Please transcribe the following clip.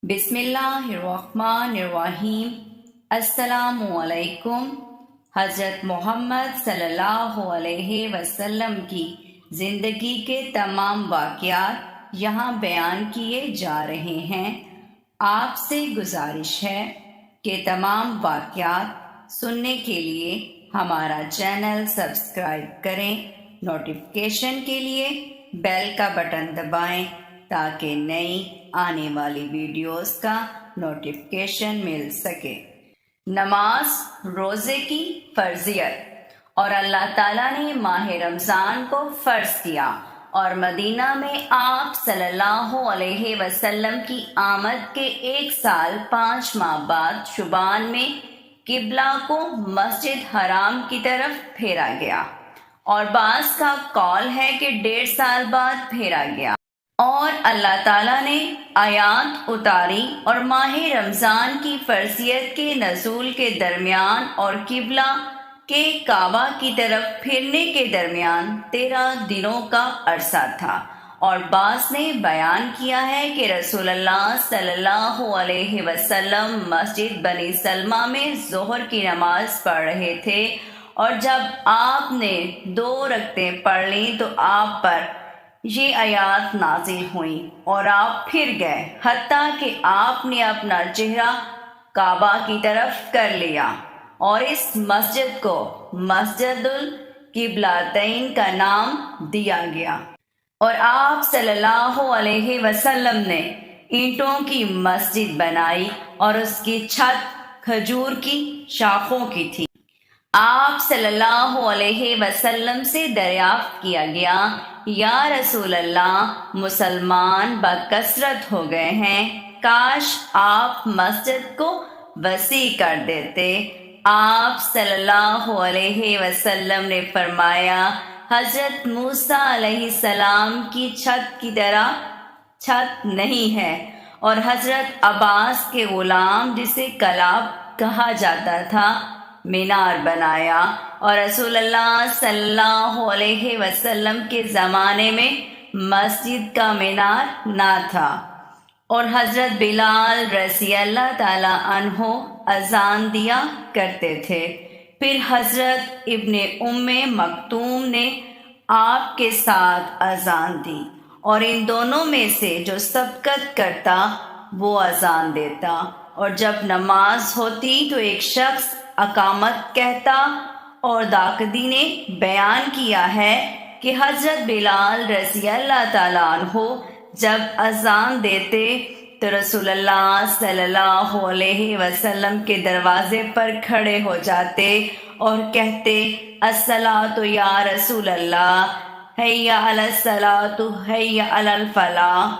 بسم اللہ الرحمن الرحیم۔ السلام علیکم۔ حضرت محمد صلی اللہ علیہ وسلم کی زندگی کے تمام واقعات یہاں بیان کیے جا رہے ہیں۔ آپ سے گزارش ہے کہ تمام واقعات سننے کے لیے ہمارا چینل سبسکرائب کریں، نوٹیفیکیشن کے لیے بیل کا بٹن دبائیں تاکہ نئی آنے والی ویڈیوز کا نوٹیفیکیشن مل سکے۔ نماز روزے کی فرضیت۔ اور اللہ تعالیٰ نے ماہ رمضان کو فرض کیا اور مدینہ میں آپ صلی اللہ علیہ وسلم کی آمد کے 1 سال 5 ماہ بعد شعبان میں قبلہ کو مسجد حرام کی طرف پھیرا گیا، اور بعض کا قول ہے کہ 1.5 سال بعد پھیرا گیا، اور اللہ تعالیٰ نے آیات اتاری اور ماہ رمضان کی فرضیت کے نزول کے درمیان اور قبلہ کے کعبہ کی طرف پھرنے کے درمیان 13 دنوں کا عرصہ تھا۔ اور بعض نے بیان کیا ہے کہ رسول اللہ صلی اللہ علیہ وسلم مسجد بنی سلمہ میں ظہر کی نماز پڑھ رہے تھے، اور جب آپ نے 2 رکعتیں پڑھ لیں تو آپ پر یہ آیات نازل ہوئیں اور آپ پھر گئے، حتیٰ کہ آپ نے اپنا چہرہ کعبہ کی طرف کر لیا، اور اس مسجد کو مسجد القبلتین کا نام دیا گیا۔ اور آپ صلی اللہ علیہ وسلم نے اینٹوں کی مسجد بنائی اور اس کی چھت کھجور کی شاخوں کی تھی۔ آپ صلی اللہ علیہ وسلم سے دریافت کیا گیا، یا رسول اللہ، مسلمان بکثرت ہو گئے ہیں، کاش آپ مسجد کو وسیع کر دیتے۔ آپ صلی اللہ علیہ وسلم نے فرمایا، حضرت موسیٰ علیہ السلام کی چھت کی طرح چھت نہیں ہے، اور حضرت عباس کے غلام جسے کلاب کہا جاتا تھا مینار بنایا، اور رسول اللہ صلی اللہ علیہ وسلم کے زمانے میں مسجد کا مینار نہ تھا، اور حضرت بلال رضی اللہ تعالی عنہ اذان دیا کرتے تھے۔ پھر حضرت ابن ام مکتوم نے آپ کے ساتھ اذان دی، اور ان دونوں میں سے جو سبقت کرتا وہ اذان دیتا، اور جب نماز ہوتی تو ایک شخص اقامت کہتا۔ اور داقدی نے بیان کیا ہے کہ حضرت بلال رضی اللہ تعالیٰ عنہ جب اذان دیتے تو رسول اللہ صلی اللہ علیہ وسلم کے دروازے پر کھڑے ہو جاتے اور کہتے، الصلاۃ یا رسول اللہ، حی علی الصلاۃ حی علی الفلاح۔